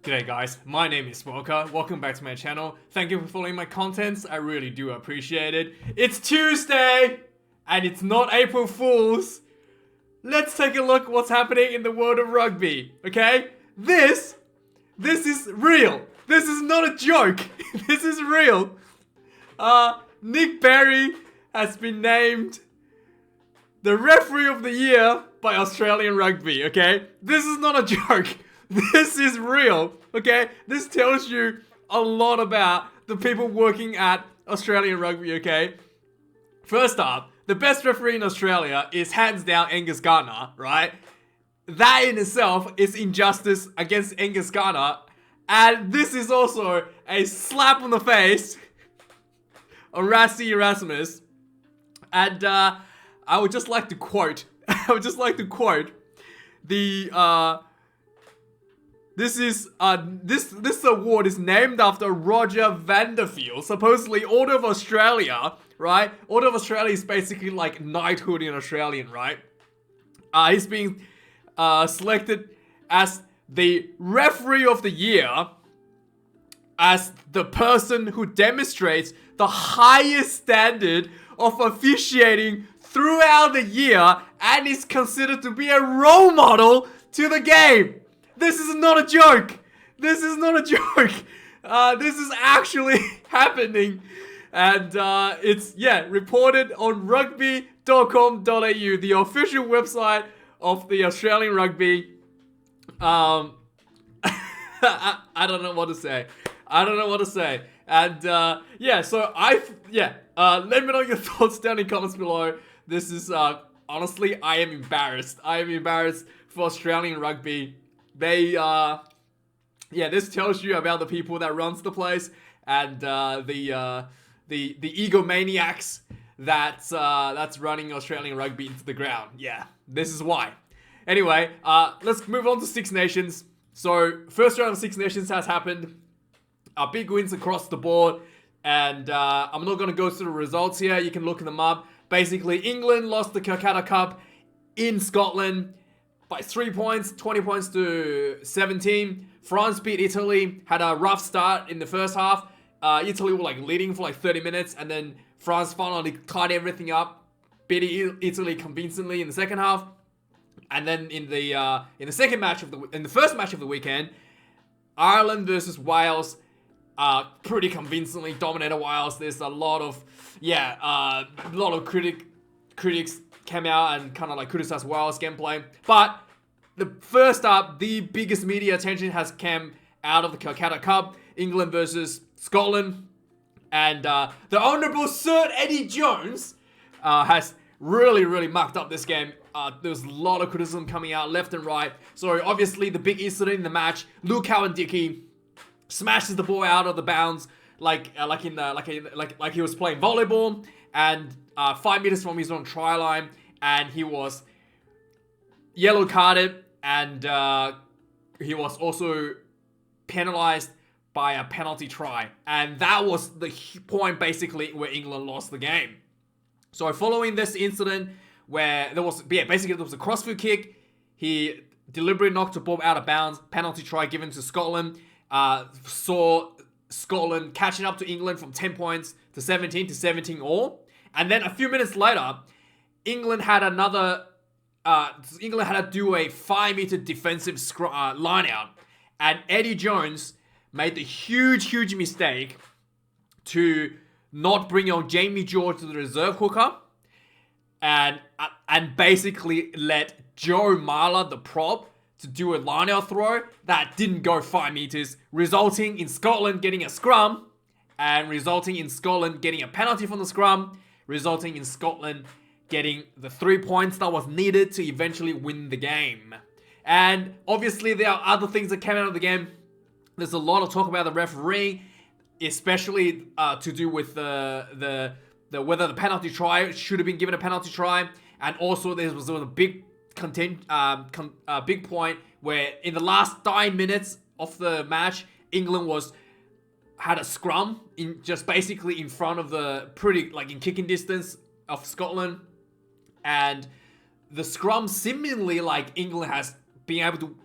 G'day guys, my name is Smoker. Welcome back to my channel. Thank you for following my contents. I really do appreciate it. It's Tuesday and it's not April Fool's. Let's take a look what's happening in the world of rugby, okay? This is real. This is not a joke. This is real. Nick Berry has been named the referee of the year by Australian Rugby, okay? This is not a joke. This is real, okay? This tells you a lot about the people working at Australian Rugby, okay? First up, the best referee in Australia is hands down Angus Gardner, right? That in itself is injustice against Angus Gardner. And this is also a slap on the face on Rassie Erasmus. And I would just like to quote, the this award is named after Roger Vanderfield, supposedly Order of Australia, right? Order of Australia is basically like knighthood in Australian, right? He's being selected as the referee of the year, as the person who demonstrates the highest standard of officiating throughout the year and is considered to be a role model to the game. This is not a joke. This is not a joke. This is actually happening. And it's, reported on rugby.com.au, the official website of the Australian Rugby. I don't know what to say. And so let me know your thoughts down in comments below. This is, honestly, I am embarrassed. For Australian Rugby. They, this tells you about the people that runs the place and the egomaniacs that's running Australian Rugby into the ground. Yeah, this is why. Anyway, let's move on to Six Nations. So, first round of Six Nations has happened. Big wins across the board. And I'm not going to go through the results here. You can look them up. Basically, England lost the Calcutta Cup in Scotland by 3 points, 20 points to 17. France beat Italy, had a rough start in the first half. Italy were leading for 30 minutes, and then France finally tied everything up, beating Italy convincingly in the second half. And then in the first match of the weekend, Ireland versus Wales, pretty convincingly dominated Wales. There's a lot of critics came out and kind of criticized Wales gameplay. But the biggest media attention has come out of the Calcutta Cup, England versus Scotland. And the Honourable Sir Eddie Jones has really mucked up this game. There's a lot of criticism coming out left and right. So obviously the big incident in the match, Cowan-Dickie smashes the ball out of the bounds like he was playing volleyball, and 5 meters from his own try line, and he was yellow carded, and he was also penalized by a penalty try, and that was the point basically where England lost the game. So following this incident, where there was a crossfield kick, he deliberately knocked the ball out of bounds, penalty try given to Scotland. Saw Scotland catching up to England from 10 points to 17 all. And then a few minutes later, England had to do a 5-meter defensive line out. And Eddie Jones made the huge mistake to not bring on Jamie George to the reserve hooker. And basically let Joe Marler, the prop, to do a line-out throw that didn't go 5 meters, resulting in Scotland getting a scrum, and resulting in Scotland getting a penalty from the scrum, resulting in Scotland getting the 3 points that was needed to eventually win the game. And obviously there are other things that came out of the game. There's a lot of talk about the referee, especially to do with the whether the penalty try should have been given a penalty try, and also there was a big big point where in the last 9 minutes of the match, England had a scrum basically in front of the in kicking distance of Scotland, and the scrum seemingly England has been able to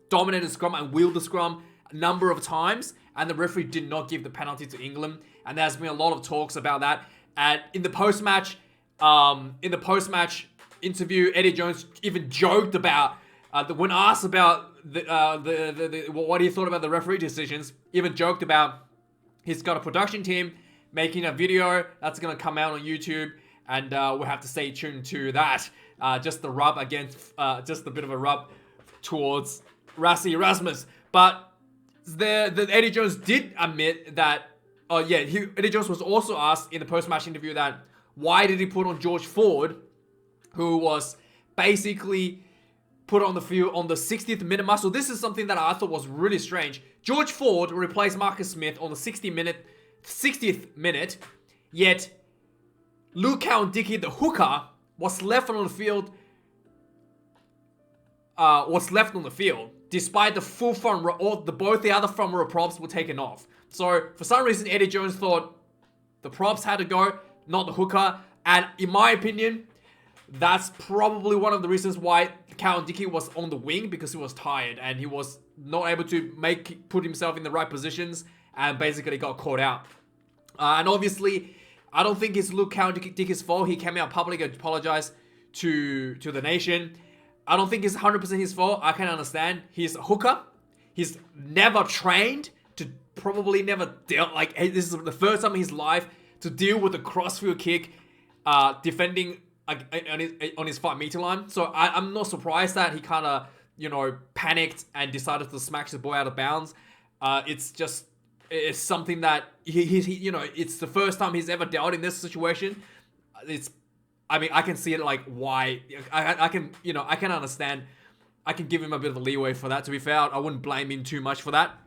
dominate the scrum and wield the scrum a number of times, and the referee did not give the penalty to England. And there's been a lot of talks about that. And in the post-match interview, Eddie Jones even joked about when asked about what he thought about the referee decisions. Even joked about he's got a production team making a video that's gonna come out on YouTube, and we'll have to stay tuned to that. Just the rub against, just a bit of a rub towards Rassie Erasmus. But the Eddie Jones did admit that. Eddie Jones was also asked in the post-match interview that why did he put on George Ford, who was basically put on the field on the 60th minute mark. So this is something that I thought was really strange. George Ford replaced Marcus Smith on the 60th minute, yet Luke Cowan-Dickie, the hooker, was left on the field. Despite the full front row, both the other front row props were taken off. So for some reason, Eddie Jones thought the props had to go, not the hooker. And in my opinion, that's probably one of the reasons why Cowan-Dickie was on the wing, because he was tired and he was not able to put himself in the right positions and basically got caught out. And obviously, I don't think it's Luke Cowan-Dickie's fault. He came out publicly and apologized to the nation. I don't think it's 100% his fault. I can understand. He's a hooker. He's never trained to probably never dealt, like, this is the first time in his life to deal with a crossfield kick, defending on his 5 meter line. So I'm not surprised that he kind of, panicked and decided to smash the ball out of bounds. It's something that it's the first time he's ever dealt in this situation. I can see it, like, why. I can understand. I can give him a bit of a leeway for that, to be fair. I wouldn't blame him too much for that.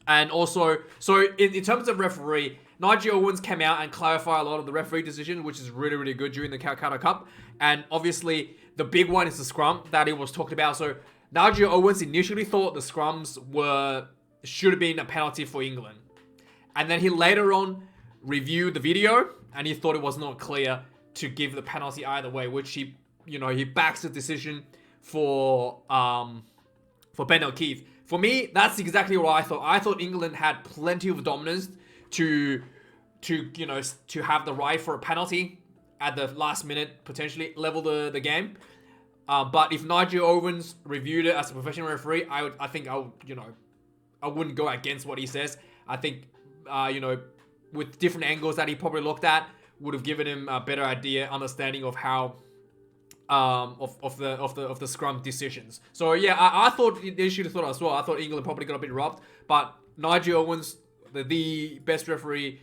And also, so in terms of referee, Nigel Owens came out and clarified a lot of the referee decisions, which is really, really good during the Calcutta Cup. And obviously, the big one is the scrum that he was talking about. So Nigel Owens initially thought the scrums should have been a penalty for England. And then he later on reviewed the video, and he thought it was not clear to give the penalty either way, which he backs the decision for Ben O'Keefe. For me, that's exactly what I thought. I thought England had plenty of dominance to have the right for a penalty at the last minute, potentially level the game. But if Nigel Owens reviewed it as a professional referee, I wouldn't go against what he says. I think with different angles that he probably looked at, would have given him a better understanding of how of the scrum decisions. So yeah, I thought they should have thought as well. I thought England probably got a bit robbed, but Nigel Owens, the best referee,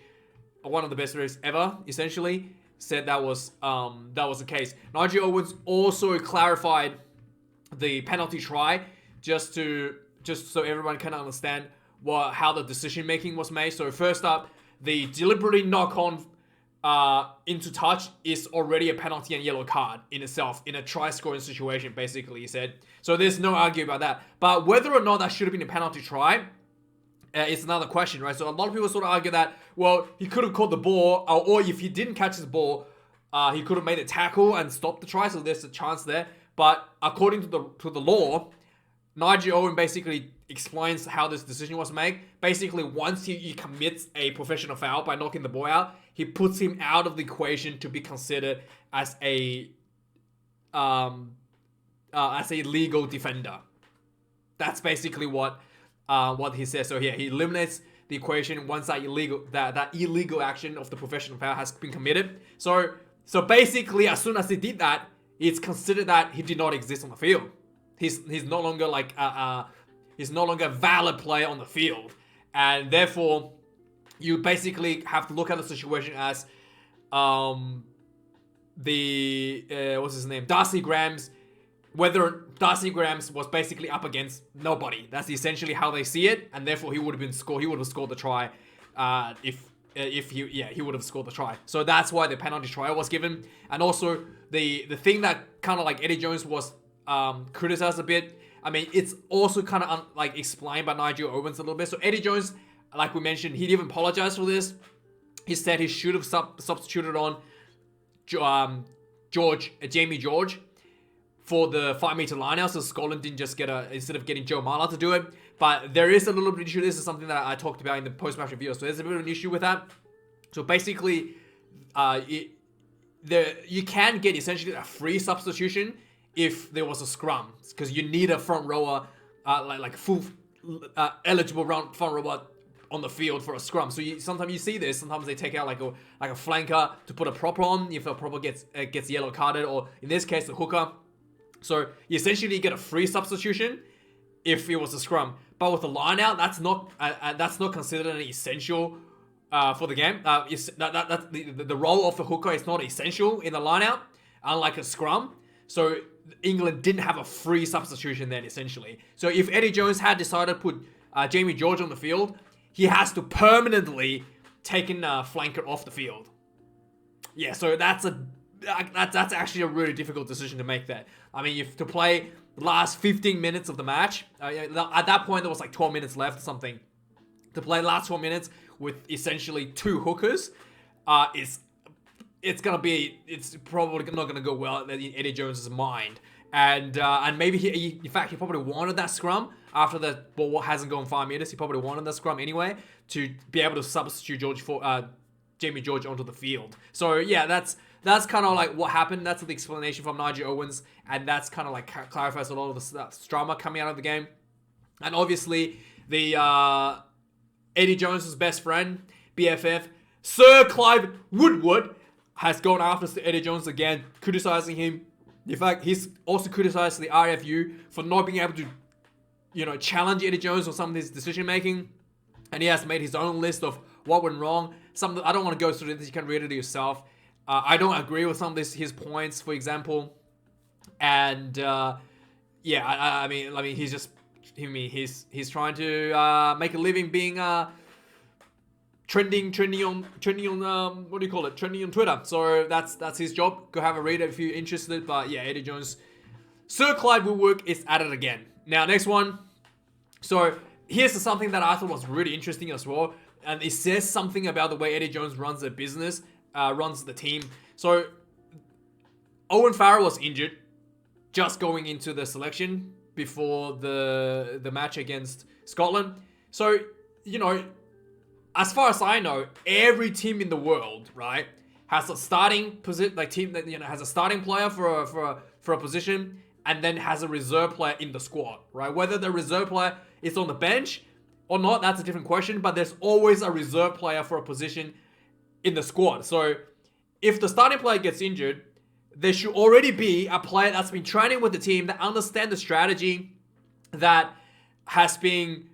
one of the best referees ever, essentially said that was the case. Nigel Owens also clarified the penalty try just so everyone can understand how the decision making was made. So first up, the deliberately knock on into touch is already a penalty and yellow card in itself in a try scoring situation, basically, he said. So there's no argument about that. But whether or not that should have been a penalty try, it's another question, right? So a lot of people sort of argue that, well, he could have caught the ball, or if he didn't catch his ball, he could have made a tackle and stopped the try, so there's a chance there. But according to the law, Nigel Owens basically explains how this decision was made. Basically, once he commits a professional foul by knocking the ball out, he puts him out of the equation to be considered as a legal defender. That's basically what he says. So yeah, he eliminates the equation once that illegal action of the professional foul has been committed. So basically, as soon as he did that, it's considered that he did not exist on the field. He's no longer he's no longer a valid player on the field, and therefore you basically have to look at the situation as what's his name, Darcy Grahams. Whether Darcy Grahams was basically up against nobody. That's essentially how they see it, and therefore he would have scored the try if he would have scored the try. So that's why the penalty try was given. And also the thing that kind of like Eddie Jones was criticized a bit. I mean, it's also kind of explained by Nigel Owens a little bit. So Eddie Jones, like we mentioned, he even apologized for this. He said he should have substituted on Jamie George for the 5 meter line out, so Scotland didn't just instead of getting Joe Marler to do it. But there is a little bit of issue. This is something that I talked about in the post-match review. So there's a bit of an issue with that. So basically, you can get essentially a free substitution if there was a scrum, because you need a front rower, like full eligible front rower on the field for a scrum. So sometimes you see this. Sometimes they take out like a flanker to put a prop on if a prop gets yellow carded, or in this case the hooker. So you essentially get a free substitution if it was a scrum. But with the line out, that's not considered an essential for the game. The role of the hooker is not essential in the line out, unlike a scrum. So England didn't have a free substitution then, essentially. So if Eddie Jones had decided to put Jamie George on the field, he has to permanently take a flanker off the field. Yeah, so that's actually a really difficult decision to make. That, I mean, you have to play the last 15 minutes of the match. At that point, there was like 12 minutes left or something. To play the last 12 minutes with essentially two hookers, it's probably not gonna go well in Eddie Jones's mind. And maybe he probably wanted that scrum after the ball hasn't gone 5 meters. He probably wanted that scrum anyway to be able to substitute Jamie George onto the field. So yeah, that's kind of like what happened. That's the explanation from Nigel Owens, and that's kind of like clarifies a lot of the drama coming out of the game. And obviously the Eddie Jones's best friend, BFF, Sir Clive Woodward, has gone after Eddie Jones again, criticizing him. In fact, he's also criticized the RFU for not being able to, challenge Eddie Jones on some of his decision making. And he has made his own list of what went wrong. I don't want to go through this. You can read it yourself. I don't agree with some of his points, for example. And I mean, he's trying to make a living being trending on trending on Twitter. So that's his job. Go have a read if you're interested. But yeah, Eddie Jones, Sir Clive Woodward is at it again. Now, next one. So here's something that I thought was really interesting as well, and it says something about the way Eddie Jones runs the business, runs the team. So Owen Farrell was injured just going into the selection before the match against Scotland. So as far as I know, every team in the world, right, has a starting team that has a starting player for a position, and then has a reserve player in the squad, right? Whether the reserve player is on the bench or not, that's a different question. But there's always a reserve player for a position in the squad. So if the starting player gets injured, there should already be a player that's been training with the team, that understands the strategy, that has been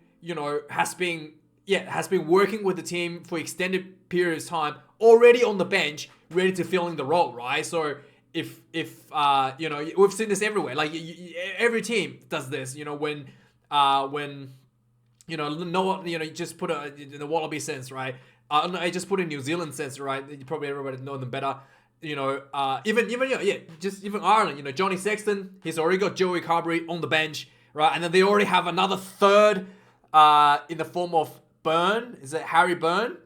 working with the team for extended periods of time, already on the bench, ready to fill in the role, right? So if we've seen this everywhere. Like every team does this. When you just put it in the Wallaby sense, right? No, I just put it in New Zealand sense, right? Probably everybody know them better. Even Ireland. Johnny Sexton, he's already got Joey Carberry on the bench, right? And then they already have another third in the form of Byrne. Is it Harry Byrne?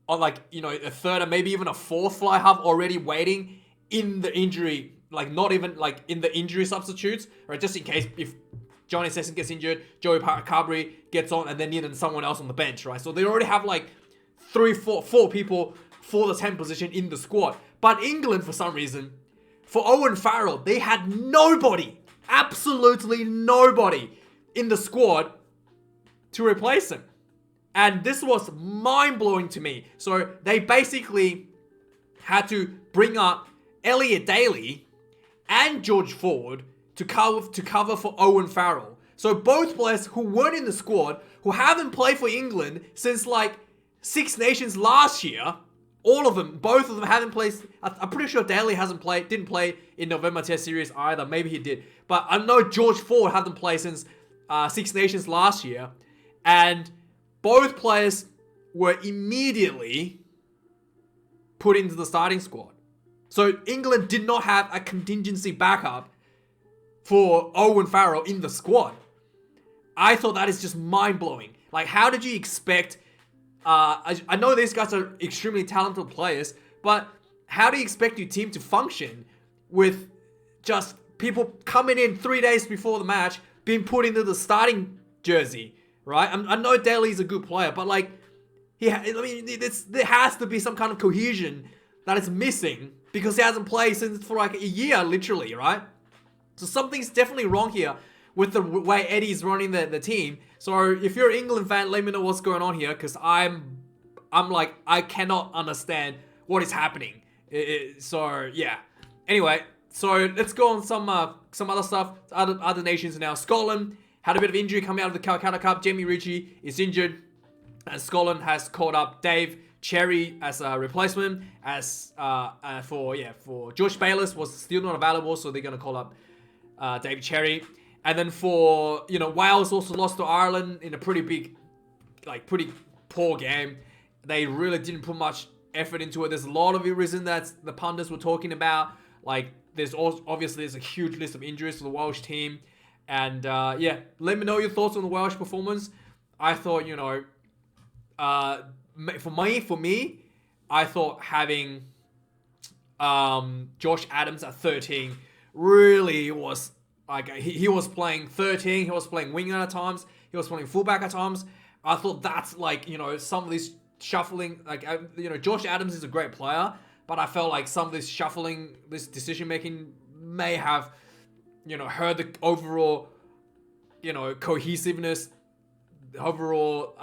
Or a third and maybe even a fourth fly half already waiting in the injury, not even in the injury substitutes, right? Just in case if Johnny Sexton gets injured, Joey Carberry gets on, and then needed someone else on the bench, right? So they already have 4 people for the 10 position in the squad. But England, for some reason, for Owen Farrell, they had nobody, absolutely nobody in the squad to replace him. And this was mind-blowing to me. So they basically had to bring up Elliot Daly and George Ford to cover for Owen Farrell. So both players who weren't in the squad, who haven't played for England since Six Nations last year, both of them haven't played. I'm pretty sure Daly didn't play in November Test Series either. Maybe he did. But I know George Ford hasn't played since Six Nations last year. And both players were immediately put into the starting squad. So England did not have a contingency backup for Owen Farrell in the squad. I thought that is just mind-blowing. How did you expect... I know these guys are extremely talented players, but how do you expect your team to function with just people coming in 3 days before the match, being put into the starting jersey, right? I know Daly's a good player, but like, there has to be some kind of cohesion that is missing because he hasn't played since for like a year, literally, right? So something's definitely wrong here with the way Eddie's running the team. So if you're an England fan, let me know what's going on here, because I'm like, I cannot understand what is happening. So yeah. Anyway, so let's go on some other stuff. Other nations now. Scotland had a bit of injury coming out of the Calcutta Cup. Jamie Ritchie is injured, and Scotland has called up Dave Cherry as a replacement. As for Josh Bayless was still not available, so they're gonna call up Dave Cherry. And then for Wales also lost to Ireland in a pretty poor game. They really didn't put much effort into it. There's a lot of reason that the pundits were talking about. Like, there's a huge list of injuries for the Welsh team. And let me know your thoughts on the Welsh performance. I thought, for me, I thought having Josh Adams at 13 really was like, he was playing 13, he was playing winger at times, he was playing fullback at times. I thought that's like, some of this shuffling, like, Josh Adams is a great player, but I felt like some of this shuffling, this decision making may have, hurt the overall, cohesiveness, the overall,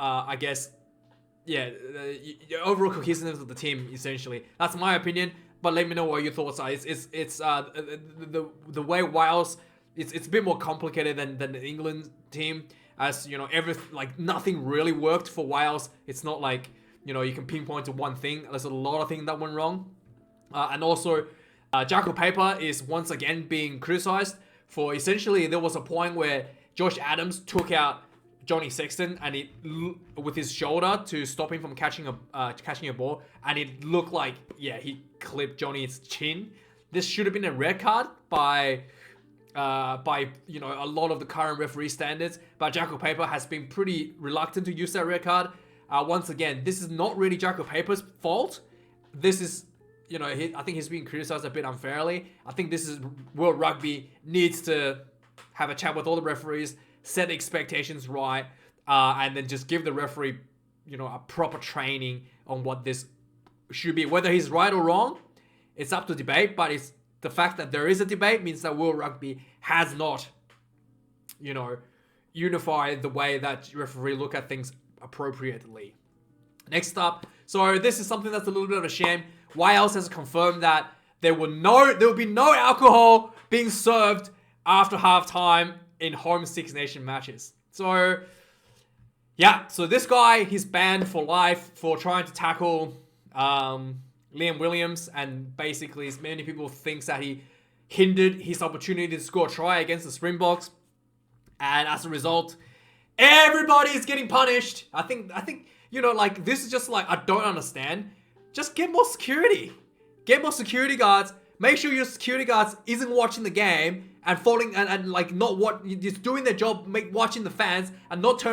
overall cohesiveness of the team, essentially. That's my opinion, but let me know what your thoughts are. It's the way Wales, it's a bit more complicated than the England team, as nothing really worked for Wales. It's not like you can pinpoint to one thing. There's a lot of things that went wrong, and also Jaco Peyper is once again being criticized for essentially there was a point where Josh Adams took out Johnny Sexton and with his shoulder to stop him from catching a ball, and it looked like he clipped Johnny's chin. This should have been a red card by a lot of the current referee standards, but Jaco Peyper has been pretty reluctant to use that red card. Once again, this is not really Jaco Peyper's fault. This is, I think he's being criticized a bit unfairly. I think this is World Rugby needs to have a chat with all the referees, set expectations right, and then just give the referee, a proper training on what this should be. Whether he's right or wrong, it's up to debate, but it's the fact that there is a debate means that World Rugby has not, unified the way that referee look at things appropriately. Next up, so this is something that's a little bit of a shame. Wales has confirmed that there will be no alcohol being served after halftime in home Six Nation matches. So this guy, he's banned for life for trying to tackle Liam Williams, and basically many people think that he hindered his opportunity to score a try against the Springboks, and as a result, everybody is getting punished. I think this is just like, I don't understand. Just get more security. Get more security guards. Make sure your security guards isn't watching the game and falling and like not just doing their job, watching the fans and not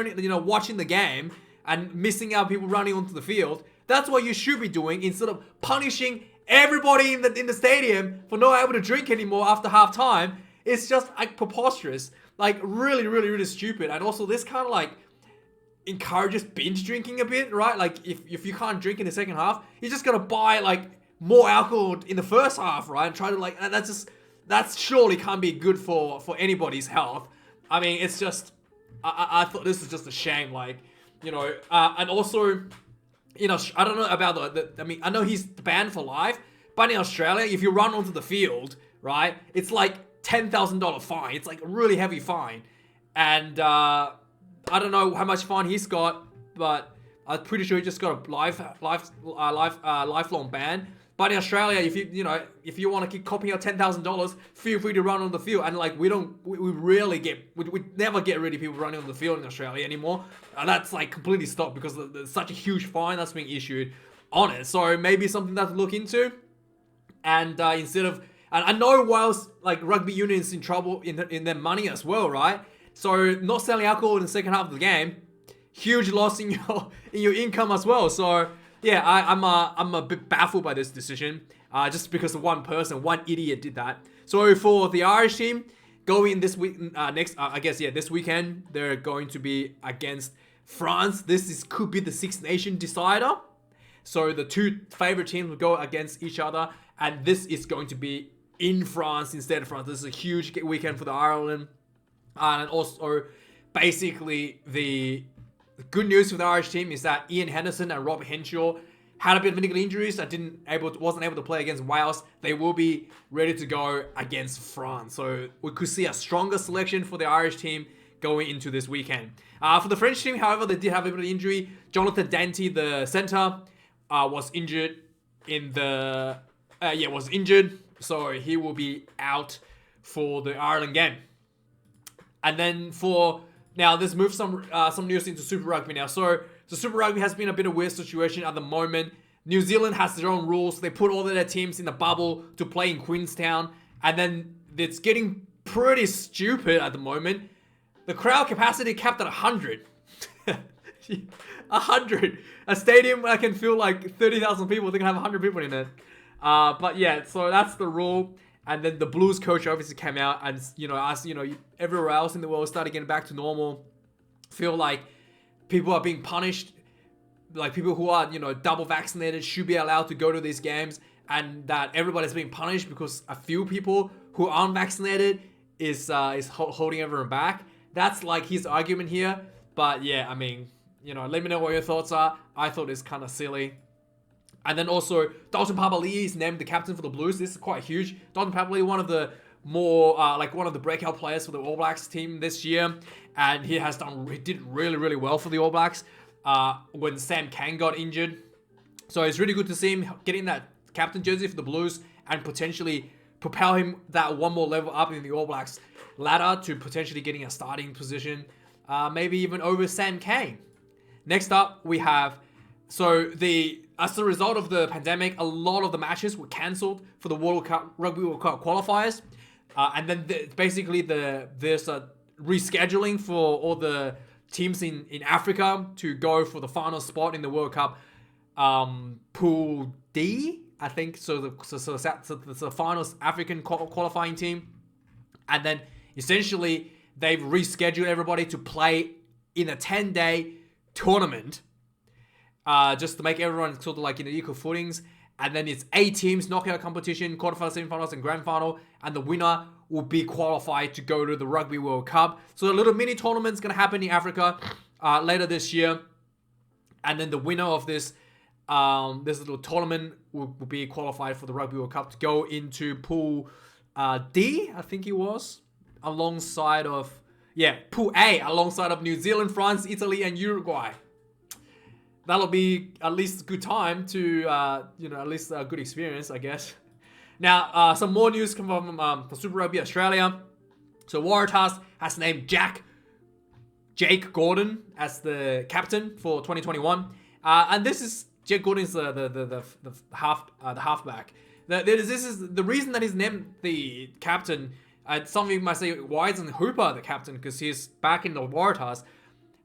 watching the game and missing out people running onto the field. That's what you should be doing instead of punishing everybody in the stadium for not able to drink anymore after halftime. It's just like preposterous, like really, really, really stupid. And also this kind of like encourages binge drinking a bit, right? Like if you can't drink in the second half, you're just gonna buy like more alcohol in the first half, right? And try to like, that surely can't be good for anybody's health. I mean, it's just, I thought this is just a shame, like, and also, I don't know about I know he's banned for life, but in Australia, if you run onto the field, right, it's like $10,000 fine. It's like a really heavy fine. And I don't know how much fine he's got, but I'm pretty sure he just got a lifelong ban. But in Australia, if you want to keep copying out $10,000, feel free to run on the field. And like we never get rid of people running on the field in Australia anymore. And that's like completely stopped because there's such a huge fine that's being issued on it. So maybe something to look into. And instead of, and I know Wales like rugby union's in trouble in their money as well, right? So not selling alcohol in the second half of the game, huge loss in your income as well. So yeah, I'm a bit baffled by this decision, just because one idiot did that. So for the Irish team, going this week, this weekend, they're going to be against France. Could be the Six Nation decider. So the two favorite teams will go against each other, and this is going to be in France instead of France. This is a huge weekend for the Ireland, and also basically the good news for the Irish team is that Ian Henderson and Rob Henshaw had a bit of medical injuries. Wasn't able to play against Wales. They will be ready to go against France. So we could see a stronger selection for the Irish team going into this weekend. For the French team, however, they did have a bit of injury. Jonathan Danty, the centre, was injured was injured. So he will be out for the Ireland game. And then let's move some news into Super Rugby now. So Super Rugby has been a bit of a weird situation at the moment. New Zealand has their own rules. They put all of their teams in the bubble to play in Queenstown. And then it's getting pretty stupid at the moment. The crowd capacity capped at 100. 100. A stadium that can fill like 30,000 people. They can have 100 people in it. But yeah, so that's the rule. And then the Blues coach obviously came out and, everywhere else in the world started getting back to normal. Feel like people are being punished. Like people who are, double vaccinated should be allowed to go to these games. And that everybody's being punished because a few people who aren't vaccinated is holding everyone back. That's like his argument here. But yeah, I mean, let me know what your thoughts are. I thought it's kind of silly. And then also, Dalton Papali'i is named the captain for the Blues. This is quite huge. Dalton Papali'i, one of the more, one of the breakout players for the All Blacks team this year. And he did really, really well for the All Blacks when Sam Kang got injured. So it's really good to see him getting that captain jersey for the Blues and potentially propel him that one more level up in the All Blacks ladder to potentially getting a starting position, maybe even over Sam Kang. Next up, we have, as a result of the pandemic, a lot of the matches were cancelled for the Rugby World Cup qualifiers. And then there's a rescheduling for all the teams in Africa to go for the final spot in the World Cup Pool D, I think. So the finals African qualifying team. And then essentially they've rescheduled everybody to play in a 10-day tournament. Just to make everyone sort of like in the equal footings. And then it's 8 teams, knockout competition, quarterfinals, semifinals, and grand final. And the winner will be qualified to go to the Rugby World Cup. So a little mini tournament's going to happen in Africa later this year. And then the winner of this little tournament will be qualified for the Rugby World Cup to go into Pool D, I think it was. Alongside of, Pool A, alongside of New Zealand, France, Italy, and Uruguay. That'll be at least a good time to, at least a good experience, I guess. Now, some more news come from the Super Rugby Australia. So Waratahs has named Jake Gordon as the captain for 2021. And this is, Jake Gordon's the halfback. This is the reason that he's named the captain. Some of you might say, why isn't Hooper the captain? Because he's back in the Waratahs.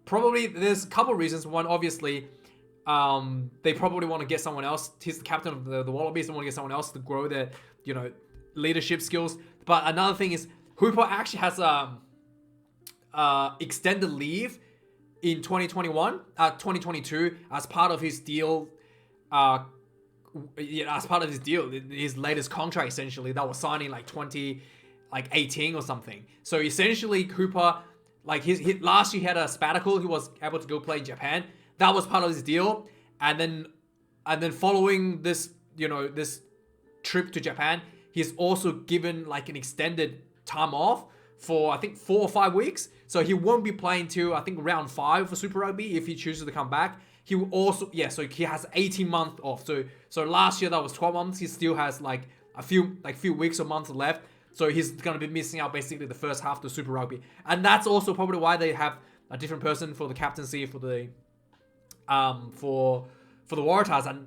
Probably there's a couple of reasons. One, obviously, they probably want to get someone else. He's the captain of the Wallabies. They want to get someone else to grow their, leadership skills. But another thing is, Hooper actually has extended leave in 2022 as part of his deal. His latest contract essentially that was signed in 2018 or something. So essentially, Hooper, his last year he had a sabbatical. He was able to go play in Japan. That was part of his deal. And then following this, this trip to Japan, he's also given an extended time off for I think 4 or 5 weeks. So he won't be playing till I think round 5 for Super Rugby if he chooses to come back. He will also, so he has 18 months off. So last year that was 12 months. He still has a few weeks or months left. So he's going to be missing out basically the first half of the Super Rugby. And that's also probably why they have a different person for the captaincy for the Waratahs. And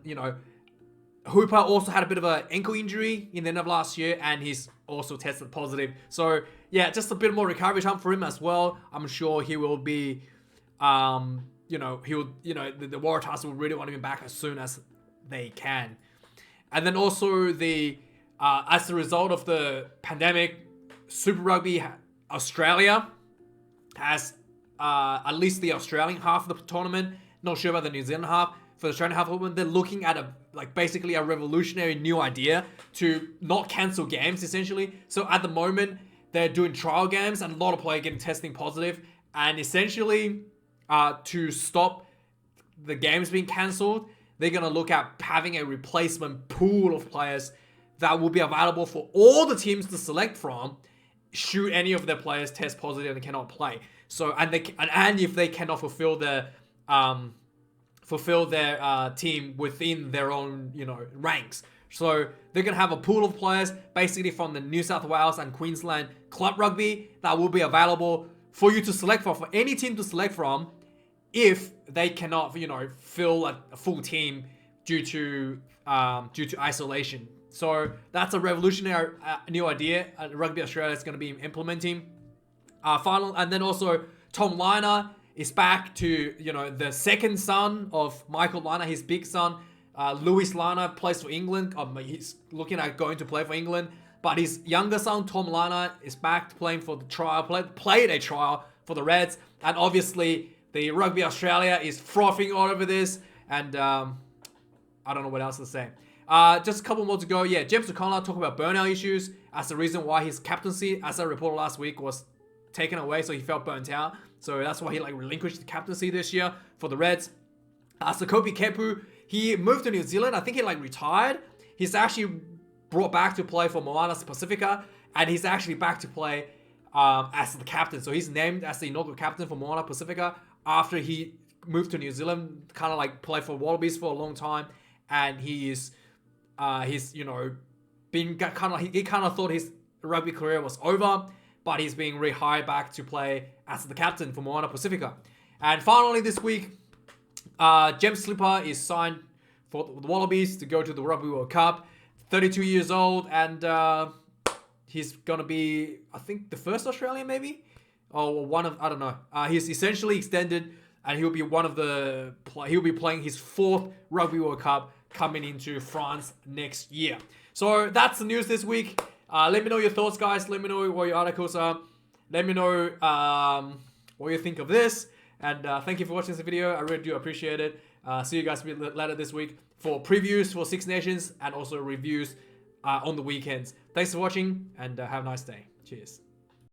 Hooper also had a bit of an ankle injury in the end of last year, and he's also tested positive. So yeah, just a bit more recovery time for him as well. I'm sure he will be the Waratahs will really want him back as soon as they can. And then also as a result of the pandemic, Super Rugby Australia has at least the Australian half of the tournament. Not sure about the New Zealand half. For the Australian half of the tournament, they're looking at basically a revolutionary new idea to not cancel games, essentially. So at the moment, they're doing trial games and a lot of players getting testing positive. And essentially, to stop the games being cancelled, they're going to look at having a replacement pool of players that will be available for all the teams to select from should any of their players test positive and cannot play. So, and if they cannot fulfill their team within their own, ranks. So they're going to have a pool of players basically from the New South Wales and Queensland Club Rugby that will be available for you to select for any team to select from if they cannot, fill a full team due to isolation. So that's a revolutionary new idea Rugby Australia is going to be implementing. And then also Tom Liner is back to, the second son of Michael Liner, his big son. Lewis Liner plays for England. He's looking at going to play for England. But his younger son, Tom Liner, is back to playing for the trial. Played a trial for the Reds. And obviously, the Rugby Australia is frothing all over this. And I don't know what else to say. Just a couple more to go. Yeah, James O'Connor talked about burnout issues as the reason why his captaincy, as I reported last week, was taken away. So he felt burnt out. So that's why he relinquished the captaincy this year for the Reds. Sekope Kepu, he moved to New Zealand. I think he retired. He's actually brought back to play for Moana Pasifika, and he's actually back to play as the captain. So he's named as the inaugural captain for Moana Pasifika after he moved to New Zealand, kind of played for Wallabies for a long time, and he's been he kind of thought his rugby career was over, but he's being rehired back to play as the captain for Moana Pasifika. And finally this week, James Slipper is signed for the Wallabies to go to the Rugby World Cup. 32 years old, and he's gonna be, I think, the first Australian maybe, or one of, I don't know. He's essentially extended, and he'll be he'll be playing his 4th Rugby World Cup coming into France next year. So that's the news this week. Let me know your thoughts, guys. Let me know what your articles are. Let me know what you think of this. And thank you for watching this video. I really do appreciate it. See you guys later this week for previews for Six Nations and also reviews on the weekends. Thanks for watching, and have a nice day. Cheers.